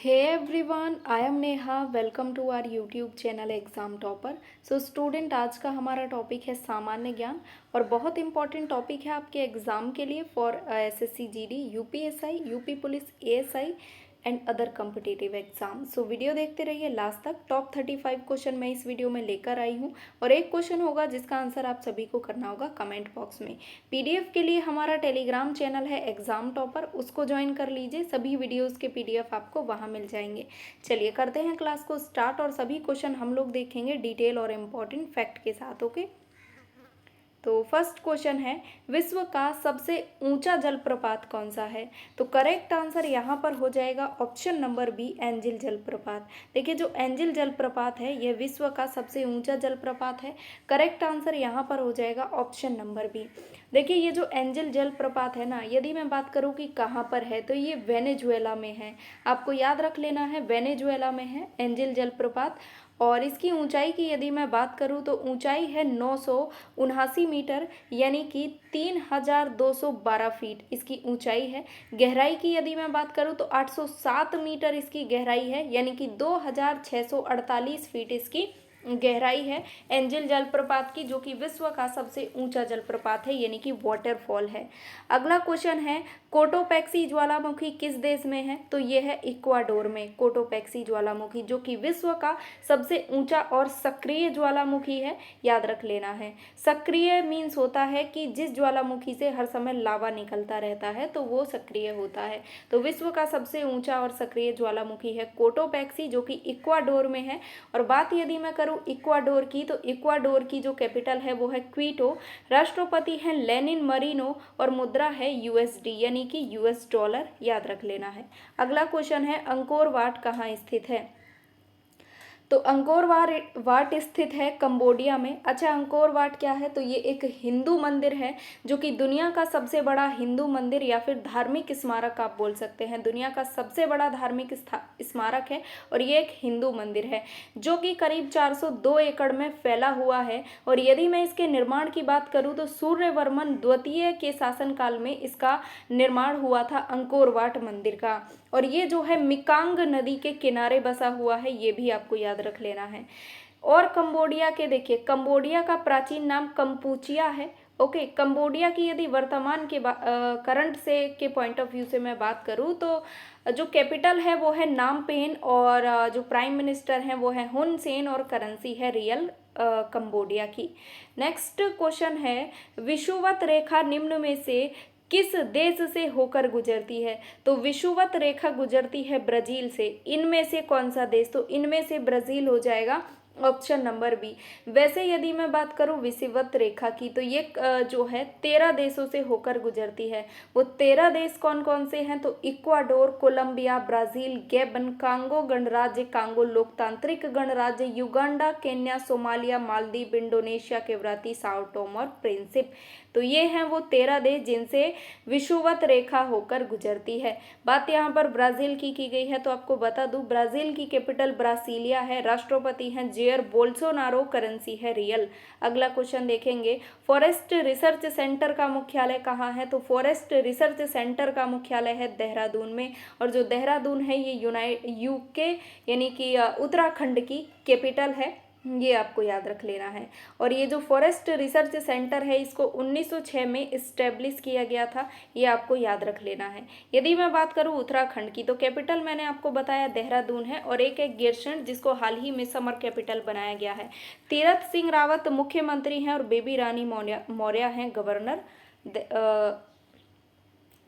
Hey everyone, I am Neha. Welcome to our YouTube channel exam topper. So student, आज का हमारा topic है सामान्य ज्ञान और बहुत इंपॉर्टेंट टॉपिक है आपके एग्ज़ाम के लिए for SSC GD, UPSI, UP police, ASI and other competitive exam. So video देखते रहिए लास्ट तक. टॉप 35 क्वेश्चन मैं इस वीडियो में लेकर आई हूँ और एक क्वेश्चन होगा जिसका आंसर आप सभी को करना होगा कमेंट बॉक्स में. पीडीएफ के लिए हमारा टेलीग्राम चैनल है एग्जाम टॉपर, उसको ज्वाइन कर लीजिए. सभी वीडियोस के पीडीएफ आपको वहाँ मिल जाएंगे. चलिए करते हैं क्लास को स्टार्ट और सभी क्वेश्चन हम लोग देखेंगे डिटेल और इम्पोर्टेंट फैक्ट के साथ. ओके, तो फर्स्ट क्वेश्चन है, विश्व का सबसे ऊंचा जलप्रपात कौन सा है? तो करेक्ट आंसर यहाँ पर हो जाएगा ऑप्शन नंबर बी, एंजिल जलप्रपात. देखिए, जो एंजिल जलप्रपात है यह विश्व का सबसे ऊंचा जलप्रपात है. करेक्ट आंसर यहाँ पर हो जाएगा ऑप्शन नंबर बी. देखिए, ये जो एंजिल जलप्रपात है ना, यदि मैं बात करूँ कि कहाँ पर है तो ये वेनेजुएला में है. आपको याद रख लेना है, वेनेजुएला में है एंजिल जलप्रपात. और इसकी ऊंचाई की यदि मैं बात करूं तो ऊंचाई है 979 मीटर, यानी कि 3212 फीट इसकी ऊंचाई है. गहराई की यदि मैं बात करूं तो 807 मीटर इसकी गहराई है, यानी कि 2648 फीट इसकी गहराई है एंजिल जलप्रपात की, जो कि विश्व का सबसे ऊंचा जलप्रपात है, यानी कि वाटरफॉल है. अगला क्वेश्चन है, कोटोपैक्सी ज्वालामुखी किस देश में है? तो ये है इक्वाडोर में. कोटोपैक्सी ज्वालामुखी जो कि विश्व का सबसे ऊंचा और सक्रिय ज्वालामुखी है, याद रख लेना है. सक्रिय मीन्स होता है कि जिस ज्वालामुखी से हर समय लावा निकलता रहता है तो वो सक्रिय होता है. तो विश्व का सबसे ऊंचा और सक्रिय ज्वालामुखी है कोटोपैक्सी, जो कि इक्वाडोर में है. और बात यदि मैं करूँ इक्वाडोर की, तो इक्वाडोर की जो कैपिटल है वो है क्विटो. राष्ट्रपति हैं लेनिन मरीनो और मुद्रा है यूएसडी, यानी कि यूएस डॉलर, याद रख लेना है. अगला क्वेश्चन है, अंकोर वाट कहाँ स्थित है? तो अंकोर वाट स्थित है कंबोडिया में. अच्छा, अंकोर वाट क्या है? तो ये एक हिंदू मंदिर है जो कि दुनिया का सबसे बड़ा हिंदू मंदिर या फिर धार्मिक स्मारक आप बोल सकते हैं. दुनिया का सबसे बड़ा धार्मिक स्मारक है और ये एक हिंदू मंदिर है जो कि करीब 402 एकड़ में फैला हुआ है. और यदि मैं इसके निर्माण की बात करूँ तो सूर्यवर्मन द्वितीय के शासनकाल में इसका निर्माण हुआ था अंकोर वाट मंदिर का. और ये जो है मिकांग नदी के किनारे बसा हुआ है, ये भी आपको याद रख लेना है. और कंबोडिया के देखिए, कंबोडिया का प्राचीन नाम कंपूचिया है. ओके, कंबोडिया की यदि वर्तमान के करंट से के पॉइंट ऑफ व्यू से मैं बात करूँ तो जो कैपिटल है वो है नामपेन और जो प्राइम मिनिस्टर हैं वो है हुन सेन और करेंसी है रियल कंबोडिया की. नेक्स्ट क्वेश्चन है, विषुवत रेखा निम्न में से किस देश से होकर गुजरती है? तो विषुवत रेखा गुजरती है ब्राजील से. इनमें से कौन सा देश? तो इनमें से ब्राजील हो जाएगा ऑप्शन नंबर बी. वैसे यदि मैं बात करूं विषुवत रेखा की तो ये जो है 13 देशों से होकर गुजरती है. वो 13 देश कौन कौन से हैं? तो Ecuador, Colombia, Brazil, Gabon, Congo गणराज्य, कांगो लोकतांत्रिक गणराज्य, Uganda, Kenya, Somalia, Maldives, Indonesia के व्राती, साओ टोम और प्रिंसिप. तो ये हैं वो 13 देश जिनसे विषुवत रेखा होकर गुजरती है. बात यहाँ पर ब्राजील की गई है तो आपको बता दूं, ब्राजील की कैपिटल ब्रासिलिया है. राष्ट्रपति हैं जेयर बोल्सोनारो, करेंसी है रियल. अगला क्वेश्चन देखेंगे, फॉरेस्ट रिसर्च सेंटर का मुख्यालय कहाँ है? तो फॉरेस्ट रिसर्च सेंटर का मुख्यालय है देहरादून में. और जो देहरादून है ये यूके यानी कि उत्तराखंड की कैपिटल है, ये आपको याद रख लेना है. और ये जो फॉरेस्ट रिसर्च सेंटर है इसको 1906 में इस्टेब्लिश किया गया था, ये आपको याद रख लेना है. यदि मैं बात करूँ उत्तराखंड की तो कैपिटल मैंने आपको बताया देहरादून है और एक है गिरसैंण जिसको हाल ही में समर कैपिटल बनाया गया है. तीरथ सिंह रावत मुख्यमंत्री हैं और बेबी रानी मौर्य हैं गवर्नर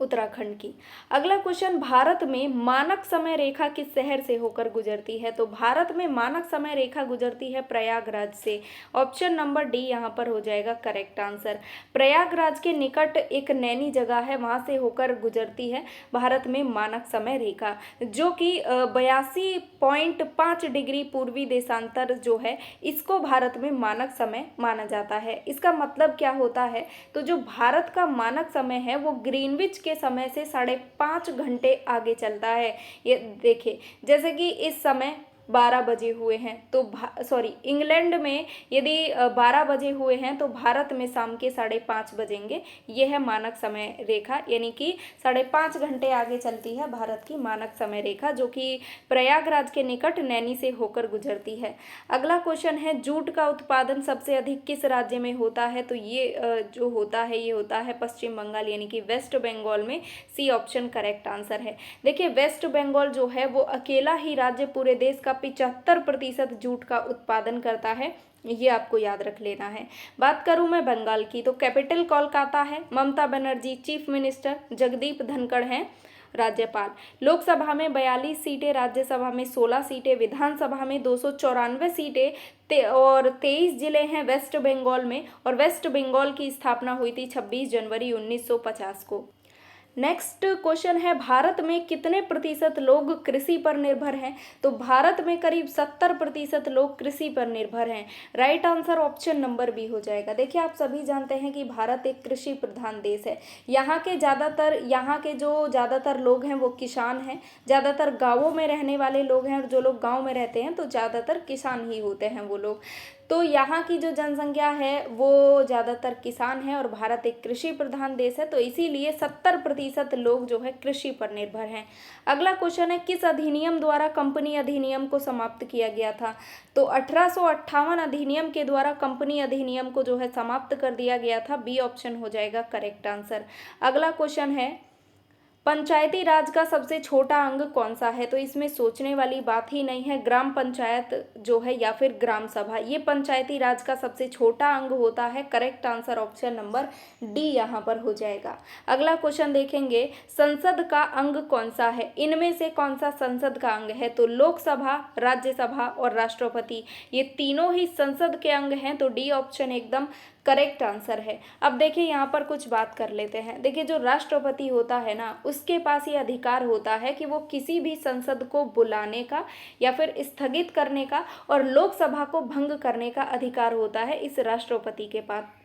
उत्तराखंड की. अगला क्वेश्चन, भारत में मानक समय रेखा किस शहर से होकर गुजरती है? तो भारत में मानक समय रेखा गुजरती है प्रयागराज से. ऑप्शन नंबर डी यहाँ पर हो जाएगा करेक्ट आंसर. प्रयागराज के निकट एक नैनी जगह है, वहाँ से होकर गुजरती है भारत में मानक समय रेखा, जो कि 82.5 डिग्री पूर्वी देशांतर जो है इसको भारत में मानक समय माना जाता है. इसका मतलब क्या होता है? तो जो भारत का मानक समय है वो ग्रीनविच के समय से 5.5 घंटे आगे चलता है. ये देखिए, जैसे कि इस समय 12 बजे हुए हैं तो सॉरी इंग्लैंड में यदि 12 बजे हुए हैं तो भारत में शाम के 5:30 बजेंगे। ये है मानक समय रेखा, यानी कि 5.5 घंटे आगे चलती है भारत की मानक समय रेखा, जो कि प्रयागराज के निकट नैनी से होकर गुजरती है। अगला क्वेश्चन है, जूट का उत्पादन सबसे अधिक किस राज्य में होता है? तो ये जो होता है ये होता है पश्चिम बंगाल, यानी कि वेस्ट बंगाल में। सी ऑप्शन करेक्ट आंसर है। देखिए वेस्ट बंगाल जो है वो अकेला ही राज्य पूरे देश का 75% जूट का उत्पादन करता है, ये आपको याद रख लेना है। बात करूं मैं बंगाल की तो कैपिटल कोलकाता है, ममता बनर्जी चीफ मिनिस्टर, जगदीप धनखड़ हैं राज्यपाल। लोकसभा में 42 सीटें, राज्यसभा में 16 सीटें, विधानसभा में 294 सीटें और 23 जिले हैं वेस्ट बंगाल में। और वेस्ट बंगाल की स्थापना हुई थी 26 जनवरी 1950 को। नेक्स्ट क्वेश्चन है, भारत में कितने प्रतिशत लोग कृषि पर निर्भर हैं? तो भारत में करीब 70% लोग कृषि पर निर्भर हैं। Right answer option number B हो जाएगा। देखिए आप सभी जानते हैं कि भारत एक कृषि प्रधान देश है। यहाँ के जो ज़्यादातर लोग हैं वो किसान हैं। ज़्यादातर गाँवों में रहने वाले लोग हैं, और जो लोग गाँव में रहते हैं तो ज़्यादातर किसान ही होते हैं वो लोग। तो यहाँ की जो जनसंख्या है वो ज़्यादातर किसान है, और भारत एक कृषि प्रधान देश है, तो इसीलिए 70% लोग जो है कृषि पर निर्भर हैं। अगला क्वेश्चन है, किस अधिनियम द्वारा कंपनी अधिनियम को समाप्त किया गया था? तो 1858 अधिनियम के द्वारा कंपनी अधिनियम को जो है समाप्त कर दिया गया था। बी ऑप्शन हो जाएगा करेक्ट आंसर। अगला क्वेश्चन है, पंचायती राज का सबसे छोटा अंग कौन सा है? तो इसमें सोचने वाली बात ही नहीं है। ग्राम पंचायत जो है या फिर ग्राम सभा, ये पंचायती राज का सबसे छोटा अंग होता है। Correct answer option number D यहाँ पर हो जाएगा। अगला क्वेश्चन देखेंगे, संसद का अंग कौन सा है? इनमें से कौन सा संसद का अंग है? तो लोकसभा, राज्यसभा और राष्ट्रपति, ये तीनों ही संसद के अंग हैं, तो डी ऑप्शन एकदम करेक्ट आंसर है। अब देखिए यहाँ पर कुछ बात कर लेते हैं। देखिए जो राष्ट्रपति होता है ना, उसके पास ये अधिकार होता है कि वो किसी भी संसद को बुलाने का या फिर स्थगित करने का और लोकसभा को भंग करने का अधिकार होता है इस राष्ट्रपति के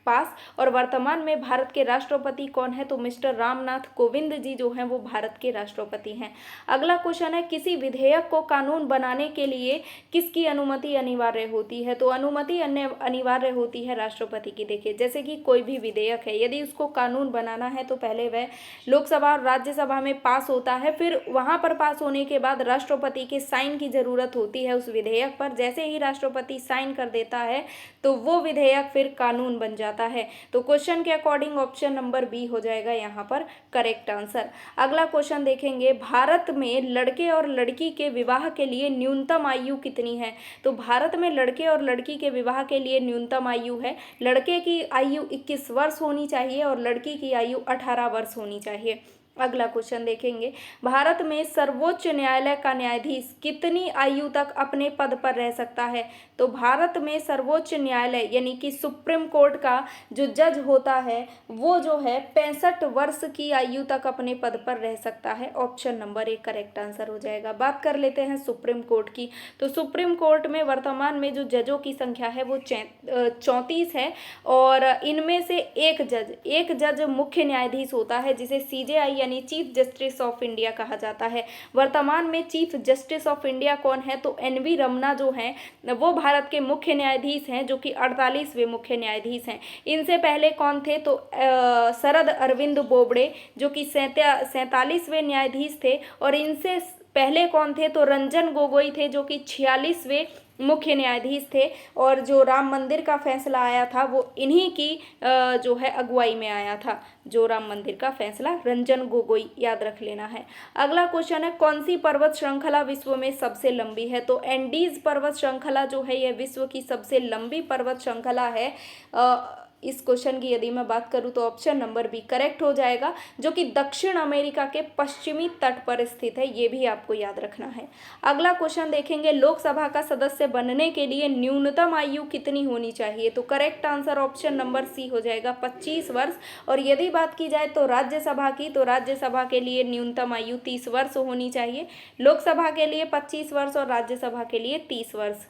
पास। और वर्तमान में भारत के राष्ट्रपति कौन है? तो मिस्टर रामनाथ कोविंद जी जो हैं वो भारत के राष्ट्रपति हैं। अगला क्वेश्चन है, किसी विधेयक को कानून बनाने के लिए किसकी अनुमति अनिवार्य होती है? तो अनुमति अनिवार्य होती है राष्ट्रपति की। देखिए जैसे कि कोई भी विधेयक है, यदि उसको कानून बनाना है तो पहले वह लोकसभा और राज्यसभा में पास होता है, फिर वहां पर पास होने के बाद राष्ट्रपति के साइन की जरूरत होती है उस विधेयक पर। जैसे ही राष्ट्रपति साइन कर देता है तो वो विधेयक फिर कानून बन जाता है। तो क्वेश्चन के अकॉर्डिंग ऑप्शन नंबर बी हो जाएगा यहाँ पर करेक्ट आंसर। अगला क्वेश्चन देखेंगे, भारत में लड़के और लड़की के विवाह के लिए न्यूनतम आयु कितनी है? तो भारत में लड़के और लड़की के विवाह के लिए न्यूनतम आयु है, लड़के की आयु 21 वर्ष होनी चाहिए और लड़की की आयु 18 वर्ष होनी चाहिए। अगला क्वेश्चन देखेंगे, भारत में सर्वोच्च न्यायालय का न्यायाधीश कितनी आयु तक अपने पद पर रह सकता है? तो भारत में सर्वोच्च न्यायालय यानी कि सुप्रीम कोर्ट का जो जज होता है वो जो है 65 वर्ष की आयु तक अपने पद पर रह सकता है। Option number A correct answer हो जाएगा। बात कर लेते हैं सुप्रीम कोर्ट की। तो सुप्रीम कोर्ट में वर्तमान में जो जजों की संख्या है वो 34 है, और इनमें से एक जज मुख्य न्यायाधीश होता है जिसे CJI यानी चीफ जस्टिस ऑफ इंडिया कहा जाता है। वर्तमान में चीफ जस्टिस ऑफ इंडिया कौन है? तो NV रमना जो हैं वो भारत के मुख्य न्यायाधीश हैं, जो कि 48वें मुख्य न्यायाधीश हैं। इनसे पहले कौन थे? तो शरद अरविंद बोबड़े जो कि 47वें न्यायाधीश थे, और इनसे पहले कौन थे? तो रंजन गोगोई थे जो कि 46वें मुख्य न्यायाधीश थे। और जो राम मंदिर का फैसला आया था वो इन्हीं की जो है अगुवाई में आया था। जो राम मंदिर का फैसला, रंजन गोगोई याद रख लेना है। अगला क्वेश्चन है, कौन सी पर्वत श्रृंखला विश्व में सबसे लंबी है? तो एंडीज पर्वत श्रृंखला जो है यह विश्व की सबसे लंबी पर्वत श्रृंखला है। इस क्वेश्चन की यदि मैं बात करूं तो ऑप्शन नंबर बी करेक्ट हो जाएगा, जो कि दक्षिण अमेरिका के पश्चिमी तट पर स्थित है। ये भी आपको याद रखना है। अगला क्वेश्चन देखेंगे, लोकसभा का सदस्य बनने के लिए न्यूनतम आयु कितनी होनी चाहिए? तो correct answer option number C हो जाएगा 25 वर्ष। और यदि बात की जाए तो राज्यसभा की, तो राज्यसभा के लिए न्यूनतम आयु 30 वर्ष होनी चाहिए। लोकसभा के लिए 25 वर्ष और राज्यसभा के लिए 30 वर्ष।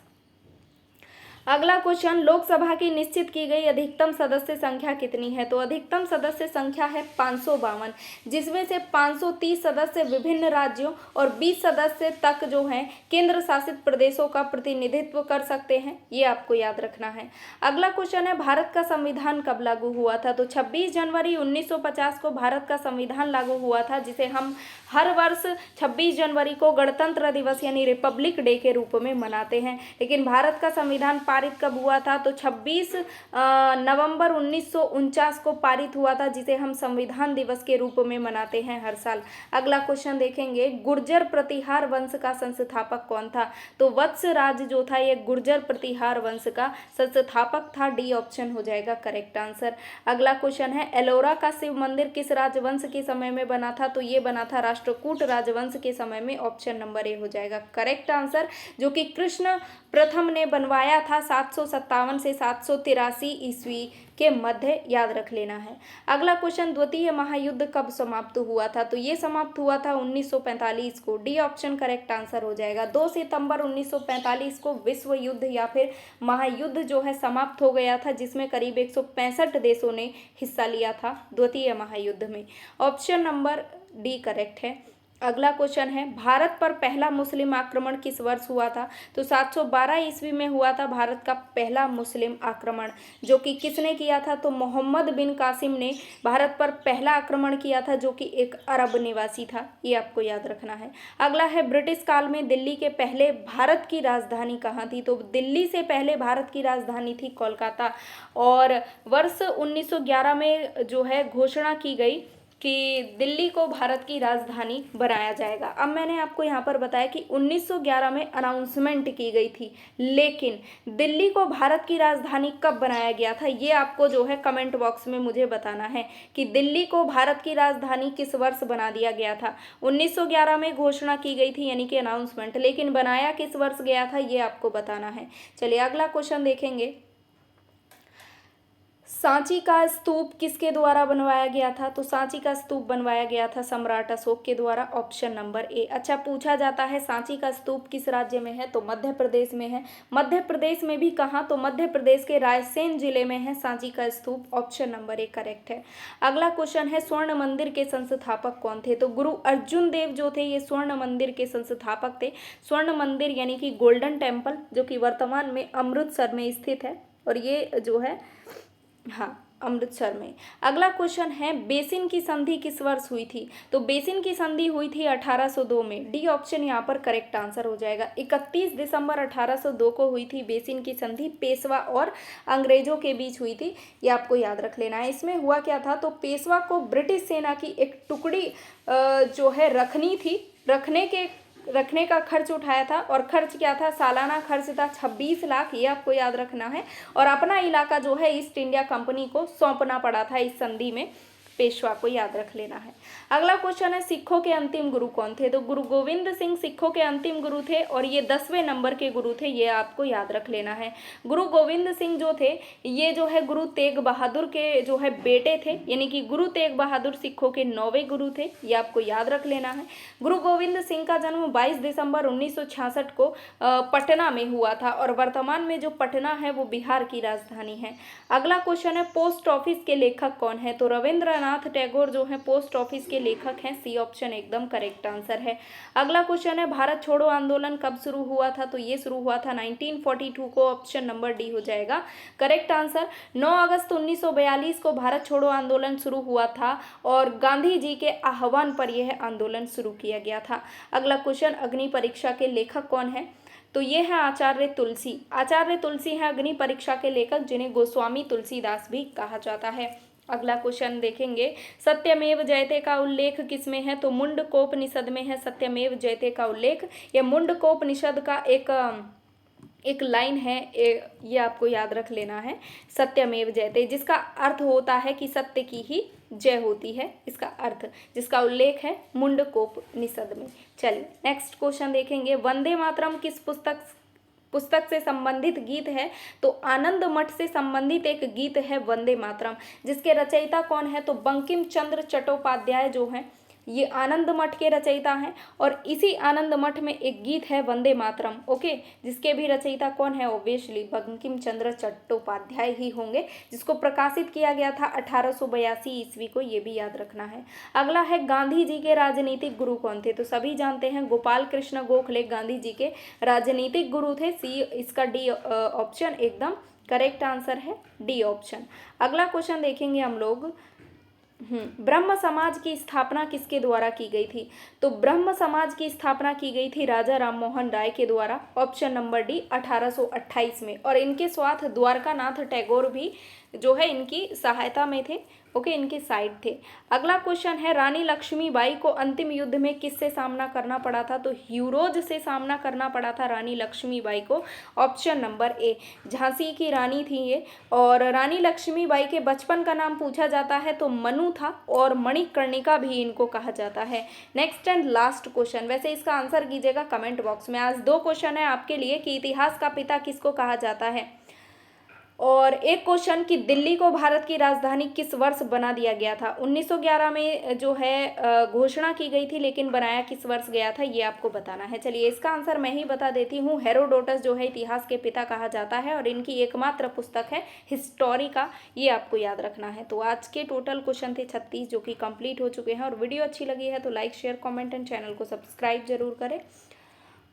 अगला क्वेश्चन, लोकसभा की निश्चित की गई अधिकतम सदस्य संख्या कितनी है? तो अधिकतम सदस्य संख्या है 552, जिसमें से 530 सदस्य विभिन्न राज्यों और 20 सदस्य तक जो हैं केंद्र शासित प्रदेशों का प्रतिनिधित्व कर सकते हैं। ये आपको याद रखना है। अगला क्वेश्चन है, भारत का संविधान कब लागू हुआ था? तो 26 जनवरी 1950 को भारत का संविधान लागू हुआ था, जिसे हम हर वर्ष 26 जनवरी को गणतंत्र दिवस यानी रिपब्लिक डे के रूप में मनाते हैं। लेकिन भारत का संविधान पारित कब हुआ था? तो 26 नवंबर 1949 को पारित हुआ था, जिसे हम संविधान दिवस के रूप में मनाते हैं हर साल। अगला क्वेश्चन देखेंगे, गुर्जर प्रतिहार वंश का संस्थापक कौन था? तो वत्सराज जो था ये गुर्जर प्रतिहार वंश का संस्थापक था। डी ऑप्शन हो जाएगा करेक्ट आंसर। अगला क्वेश्चन है, एलोरा का शिव मंदिर किस राजवंश के समय में बना था? तो ये बना था राष्ट्रकूट राजवंश के समय में। ऑप्शन नंबर ए हो जाएगा करेक्ट आंसर, जो कि कृष्ण प्रथम ने बनवाया था 757 से 783 ईस्वी के मध्य, याद रख लेना है। अगला क्वेश्चन, द्वितीय महायुद्ध कब समाप्त हुआ था? तो ये समाप्त हुआ था 1945 को। डी ऑप्शन करेक्ट आंसर हो जाएगा। 2 सितंबर 1945 को विश्व युद्ध या फिर महायुद्ध जो है समाप्त हो गया था, जिसमें करीब 165 देशों ने हिस्सा लिया था द्वितीय महायुद्ध में। ऑप्शन नंबर डी करेक्ट है। अगला क्वेश्चन है, भारत पर पहला मुस्लिम आक्रमण किस वर्ष हुआ था? तो 712 ईस्वी में हुआ था भारत का पहला मुस्लिम आक्रमण, जो कि किसने किया था? तो मोहम्मद बिन कासिम ने भारत पर पहला आक्रमण किया था, जो कि एक अरब निवासी था। ये आपको याद रखना है। अगला है, ब्रिटिश काल में दिल्ली के पहले भारत की राजधानी कहाँ थी? तो दिल्ली से पहले भारत की राजधानी थी कोलकाता, और वर्ष 1911 में जो है घोषणा की गई कि दिल्ली को भारत की राजधानी बनाया जाएगा। अब मैंने आपको यहाँ पर बताया कि 1911 में अनाउंसमेंट की गई थी, लेकिन दिल्ली को भारत की राजधानी कब बनाया गया था, ये आपको जो है कमेंट बॉक्स में मुझे बताना है कि दिल्ली को भारत की राजधानी किस वर्ष बना दिया गया था। 1911 में घोषणा की गई थी यानी कि अनाउंसमेंट, लेकिन बनाया किस वर्ष गया था ये आपको बताना है। चलिए अगला क्वेश्चन देखेंगे, सांची का स्तूप किसके द्वारा बनवाया गया था? तो सांची का स्तूप बनवाया गया था सम्राट अशोक के द्वारा। Option number A. अच्छा, पूछा जाता है सांची का स्तूप किस राज्य में है? तो मध्य प्रदेश में है। मध्य प्रदेश में भी कहाँ? तो मध्य प्रदेश के रायसेन जिले में है सांची का स्तूप। ऑप्शन नंबर ए करेक्ट है। अगला क्वेश्चन है, स्वर्ण मंदिर के संस्थापक कौन थे? तो गुरु अर्जुन देव जो थे ये स्वर्ण मंदिर के संस्थापक थे। स्वर्ण मंदिर यानी कि गोल्डन टेम्पल, जो कि वर्तमान में अमृतसर में स्थित है, और ये जो है हाँ अमृतसर में। अगला क्वेश्चन है, बेसिन की संधि किस वर्ष हुई थी? तो बेसिन की संधि हुई थी 1802 में। डी ऑप्शन यहाँ पर करेक्ट आंसर हो जाएगा। 31 दिसंबर 1802 को हुई थी बेसिन की संधि, पेशवा और अंग्रेजों के बीच हुई थी। ये आपको याद रख लेना है। इसमें हुआ क्या था? तो पेशवा को ब्रिटिश सेना की एक टुकड़ी जो है रखनी थी, रखने का खर्च उठाया था, और खर्च क्या था? सालाना खर्च था 26 लाख। ये आपको याद रखना है। और अपना इलाका जो है ईस्ट इंडिया कंपनी को सौंपना पड़ा था इस संधि में, पेशवा को याद रख लेना है। अगला क्वेश्चन है, सिखों के अंतिम गुरु कौन थे? तो गुरु गोविंद सिंह सिखों के अंतिम गुरु थे, और ये 10वें नंबर के गुरु थे। ये आपको याद रख लेना है। गुरु गोविंद सिंह जो थे ये जो है गुरु तेग बहादुर के जो है बेटे थे, यानी कि गुरु तेग बहादुर सिखों के 9वें गुरु थे। ये आपको याद रख लेना है। गुरु गोविंद सिंह का जन्म 22 दिसंबर 1966 को पटना में हुआ था, और वर्तमान में जो पटना है वो बिहार की राजधानी है। अगला क्वेश्चन है, पोस्ट ऑफिस के लेखक कौन है? तो रविंद्रनाथ टैगोर जो है पोस्ट ऑफिस के लेखक हैं। सी ऑप्शन एकदम करेक्ट आंसर है। अगला क्वेश्चन है, भारत छोड़ो आंदोलन कब शुरू हुआ था? तो ये शुरू हुआ था 1942 को। ऑप्शन नंबर डी हो जाएगा करेक्ट आंसर। 9 अगस्त 1942 को भारत छोड़ो आंदोलन शुरू हुआ था, और गांधी जी के आह्वान पर यह आंदोलन शुरू किया गया था। अगला क्वेश्चन, अग्नि परीक्षा के लेखक कौन है? तो ये है आचार्य तुलसी। आचार्य तुलसी है अग्नि परीक्षा के लेखक, जिन्हें गोस्वामी तुलसीदास भी कहा जाता है। अगला क्वेश्चन देखेंगे, सत्यमेव जयते का उल्लेख किसमें है? तो मुंडकोपनिषद में है सत्यमेव जयते का उल्लेख। यह मुंडकोपनिषद का एक लाइन है, ये आपको याद रख लेना है, सत्यमेव जयते, जिसका अर्थ होता है कि सत्य की ही जय होती है, इसका अर्थ, जिसका उल्लेख है मुंडकोपनिषद में। चलिए नेक्स्ट क्वेश्चन देखेंगे, वंदे मातरम किस पुस्तक से संबंधित गीत है? तो आनंद मठ से संबंधित एक गीत है वंदे मातरम, जिसके रचयिता कौन है? तो बंकिम चंद्र चट्टोपाध्याय जो हैं ये आनंद मठ के रचयिता हैं और इसी आनंद मठ में एक गीत है वंदे मातरम, ओके, जिसके भी रचयिता कौन है, ऑब्वियसली बंकिम चंद्र चट्टोपाध्याय ही होंगे, जिसको प्रकाशित किया गया था 1882 ईस्वी को, ये भी याद रखना है। अगला है गांधी जी के राजनीतिक गुरु कौन थे, तो सभी जानते हैं गोपाल कृष्ण गोखले गांधी जी के राजनीतिक गुरु थे। सी इसका डी ऑप्शन एकदम करेक्ट आंसर है, डी ऑप्शन। अगला क्वेश्चन देखेंगे हम लोग, ब्रह्म समाज की स्थापना किसके द्वारा की गई थी, तो ब्रह्म समाज की स्थापना की गई थी राजा राममोहन राय के द्वारा, ऑप्शन नंबर डी 1828 में, और इनके साथ द्वारकानाथ टैगोर भी जो है इनकी सहायता में थे, ओके, इनके साइड थे। अगला क्वेश्चन है रानी लक्ष्मीबाई को अंतिम युद्ध में किससे सामना करना पड़ा था, तो ह्यूरोज से सामना करना पड़ा था रानी लक्ष्मीबाई को, ऑप्शन नंबर ए, झांसी की रानी थी ये। और रानी लक्ष्मीबाई के बचपन का नाम पूछा जाता है तो मनु था, और मणिकर्णिका भी इनको कहा जाता है। नेक्स्ट एंड लास्ट क्वेश्चन, वैसे इसका आंसर कीजिएगा कमेंट बॉक्स में। आज 2 क्वेश्चन है आपके लिए कि इतिहास का पिता किसको कहा जाता है, और एक क्वेश्चन कि दिल्ली को भारत की राजधानी किस वर्ष बना दिया गया था। 1911 में जो है घोषणा की गई थी, लेकिन बनाया किस वर्ष गया था, ये आपको बताना है। चलिए इसका आंसर मैं ही बता देती हूँ। हेरोडोटस जो है इतिहास के पिता कहा जाता है, और इनकी एकमात्र पुस्तक है हिस्टोरिका, ये आपको याद रखना है। तो आज के टोटल क्वेश्चन थे 36 जो कि कंप्लीट हो चुके हैं। और वीडियो अच्छी लगी है तो like share comment and channel को सब्सक्राइब जरूर करें।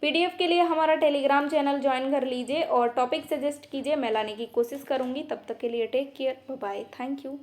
पीडीएफ के लिए हमारा टेलीग्राम चैनल ज्वाइन कर लीजिए और टॉपिक सजेस्ट कीजिए, मैं लाने की कोशिश करूंगी। तब तक के लिए take care, bye bye, thank you.